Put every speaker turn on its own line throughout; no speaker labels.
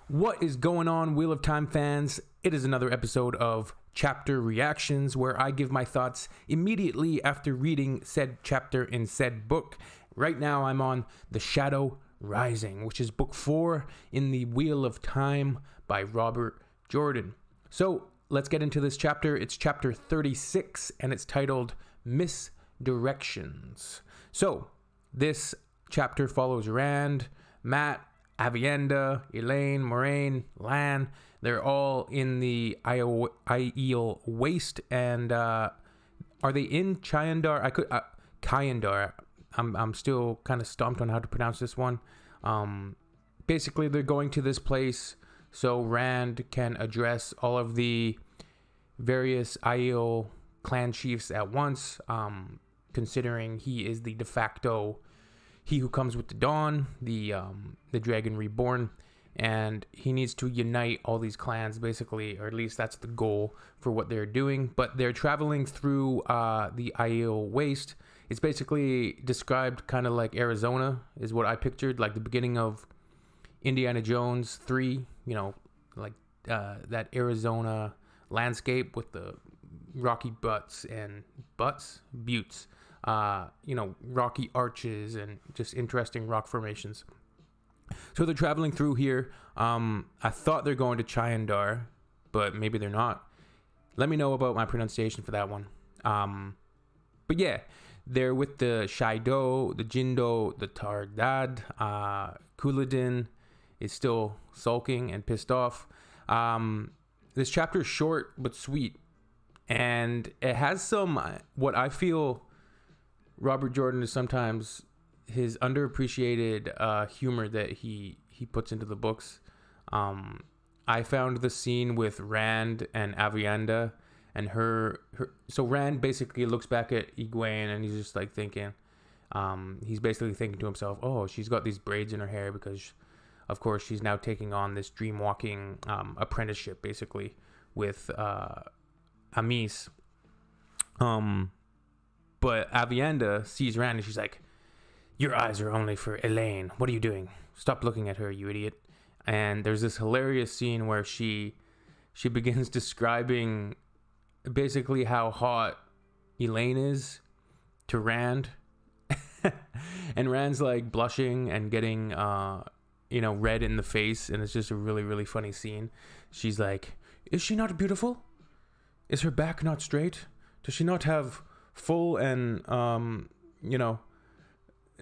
What is going on, Wheel of Time fans? It is another episode of Chapter Reactions where I give my thoughts immediately after reading said chapter in said book. Right now I'm on The Shadow Rising, which is book 4 in the Wheel of Time by Robert Jordan. So let's get into this chapter. It's chapter 36 and it's titled Misdirections. So this chapter follows Rand, Matt, Aviendha, Elaine, Moraine, Lan. They're all in the Aiel Waste, and are they in Kyandar? Kyandar. I'm still kind of stumped on how to pronounce this one. Basically, they're going to this place so Rand can address all of the various Aiel clan chiefs at once. Considering he is the de facto. He who comes with the dawn, the dragon reborn, and he needs to unite all these clans, basically, or at least that's the goal for what they're doing. But they're traveling through the Aiel Waste. It's basically described kind of like Arizona, is what I pictured, like the beginning of Indiana Jones 3, you know, like that Arizona landscape with the rocky buttes, rocky arches and just interesting rock formations. So they're traveling through here. I thought they're going to Kyandar, but maybe they're not. Let me know about my pronunciation for that one. But yeah, they're with the Shaido, the Jindo, the Tardad. Couladin is still sulking and pissed off. This chapter is short but sweet, and it has some what I feel Robert Jordan is sometimes his underappreciated humor that he puts into the books. I found the scene with Rand and Aviendha and her. So Rand basically looks back at Egwene and he's just like thinking, he's basically thinking to himself, oh, she's got these braids in her hair because, of course, she's now taking on this dream walking apprenticeship basically with Amis. But Aviendha sees Rand and she's like, your eyes are only for Elaine. What are you doing? Stop looking at her, you idiot. And there's this hilarious scene where she begins describing basically how hot Elaine is to Rand. And Rand's like blushing and getting, red in the face. And it's just a really, really funny scene. She's like, is she not beautiful? Is her back not straight? Does she not have full and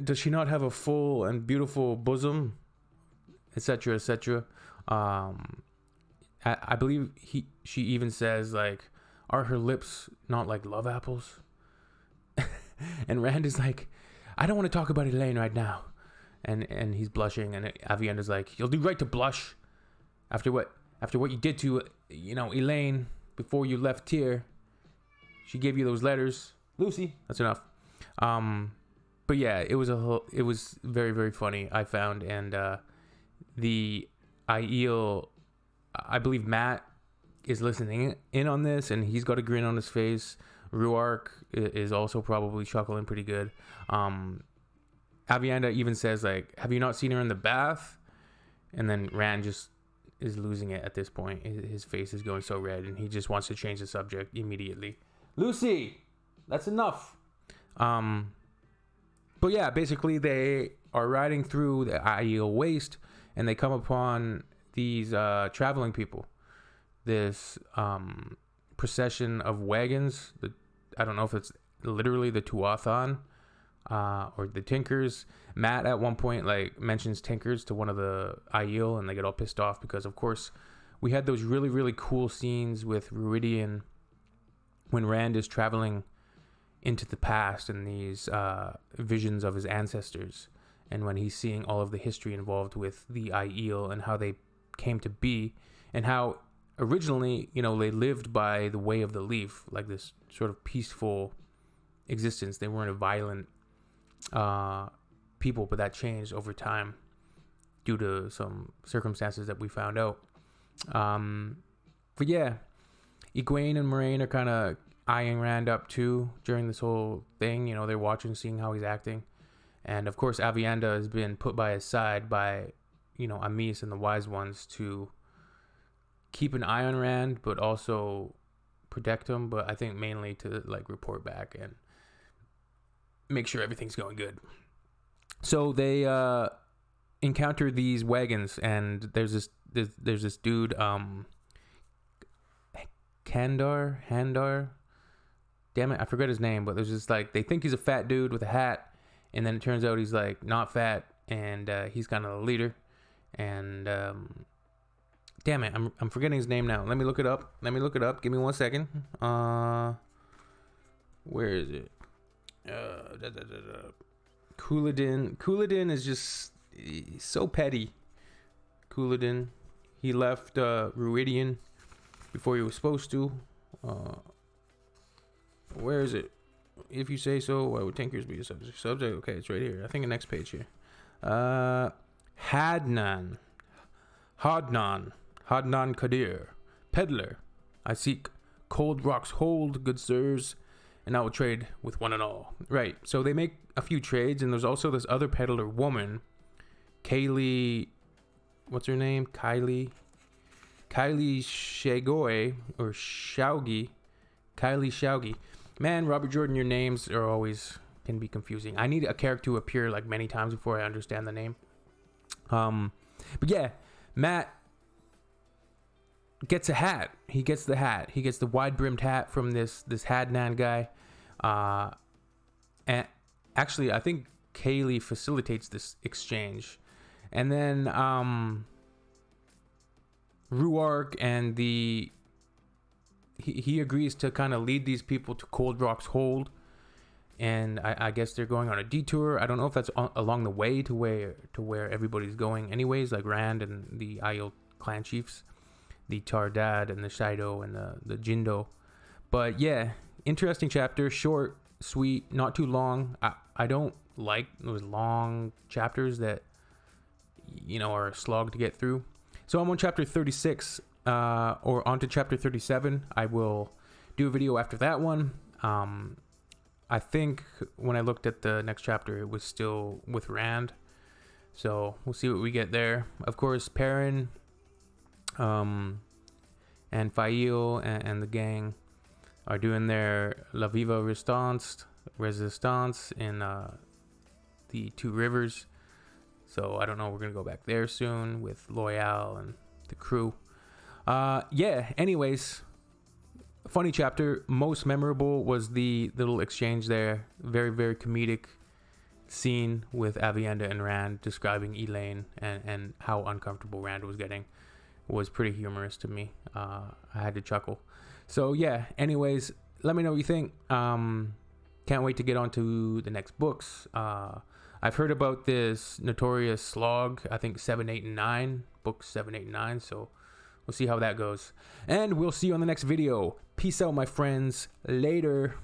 does she not have a full and beautiful bosom, etc., etc. I believe she even says, like, are her lips not like love apples? And Rand is like, I don't want to talk about Elaine right now. And he's blushing, and Aviendha's like, you'll do right to blush after what you did to Elaine before you left here. She gave you those letters. Lucy, that's enough. But yeah, it was very, very funny, I found. And the Aiel, I believe Matt is listening in on this, and he's got a grin on his face. Ruark is also probably chuckling pretty good. Aviendha even says, like, have you not seen her in the bath? And then Rand just is losing it at this point. His face is going so red, and he just wants to change the subject immediately. Lucy, that's enough. But yeah, basically they are riding through the Aiel Waste, and they come upon these traveling people. This procession of wagons. I don't know if it's literally the Tuathan or the Tinkers. Matt at one point like mentions Tinkers to one of the Aiel, and they get all pissed off because, of course, we had those really, really cool scenes with Ruidian when Rand is traveling into the past and these visions of his ancestors, and when he's seeing all of the history involved with the Aiel and how they came to be, and how originally, they lived by the way of the leaf, like this sort of peaceful existence. They weren't a violent people, but that changed over time due to some circumstances that we found out. But yeah, Egwene and Moraine are kind of eyeing Rand up too during this whole thing. They're watching, seeing how he's acting. And of course, Aviendha has been put by his side by Amis and the wise ones to keep an eye on Rand, but also protect him. But I think mainly to like report back and make sure everything's going good. So they encounter these wagons, and there's this dude, Handar. Damn it, I forgot his name. But there's just like, they think he's a fat dude with a hat, and then it turns out he's like not fat, and he's kind of the leader. And damn it, I'm forgetting his name now. Let me look it up. Give me 1 second. Where is it? Couladin is just so petty. Couladin, he left Ruidian before he was supposed to. Where is it? If you say so, why would tankers be a subject? Okay, it's right here. I think the next page here. Hadnan Kadir, peddler. I seek cold rocks hold, good sirs, and I will trade with one and all. Right. So they make a few trades, and there's also this other peddler woman, Kaylee. What's her name? Kylie Shagoy or Shaugi. Kylie Shaugi. Man, Robert Jordan, your names are always can be confusing. I need a character to appear like many times before I understand the name. But yeah, Matt gets a hat. He gets the hat. He gets the wide brimmed hat from this Hadnan guy. And actually, I think Kaylee facilitates this exchange. And then Ruark and he agrees to kind of lead these people to Cold Rock's Hold. And I guess they're going on a detour. I don't know if that's along the way to where everybody's going anyways, like Rand and the Aiel clan chiefs, the Tardad and the Shido and the Jindo. But yeah, interesting chapter, short, sweet, not too long. I don't like those long chapters that are a slog to get through. So I'm on chapter 36, or on to chapter 37. I will do a video after that one. I think when I looked at the next chapter, it was still with Rand. So we'll see what we get there. Of course, Perrin, and Fail and the gang are doing their La Viva Resistance in the Two Rivers. So I don't know. We're going to go back there soon with Loyal and the crew. Yeah, anyways. Funny chapter. Most memorable was the little exchange there. Very, very comedic scene with Aviendha and Rand describing Elaine and how uncomfortable Rand was getting. Was pretty humorous to me. I had to chuckle. So yeah, anyways, let me know what you think. Can't wait to get on to the next books. I've heard about this notorious slog, I think 7, 8, and 9. Books 7, 8, and 9. So we'll see how that goes. And we'll see you on the next video. Peace out, my friends. Later.